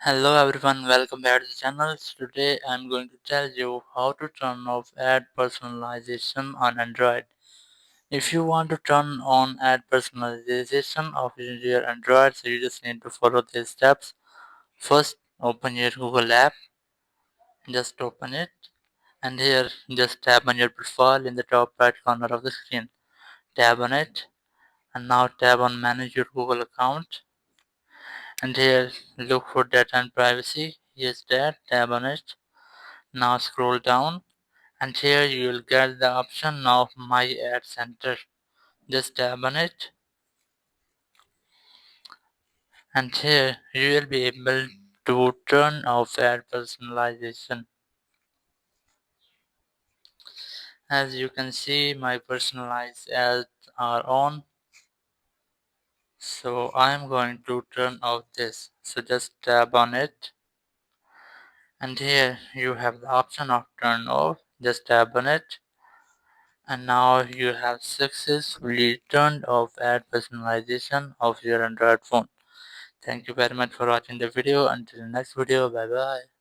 Hello everyone, welcome back to the channel. Today I'm going to tell you how to turn off ad personalization on Android. If you want to turn on ad personalization of your Android, so you just need to follow these steps. First, open your Google app, just open it, and here just tap on your profile in the top right corner of the screen. Tap on it, and now tap on manage your Google account, and here look for data and privacy. Yes, that, tap on it. Now scroll down, and here you will get the option of My Ad Center. Just tap on it, and here you will be able to turn off ad personalization. As you can see, my personalized ads are on, so I am going to turn off this. So just tap on it, and here you have the option of turn off. Just tap on it, and now you have successfully turned off ad personalization of your Android phone. Thank you very much for watching the video. Until the next video, bye bye.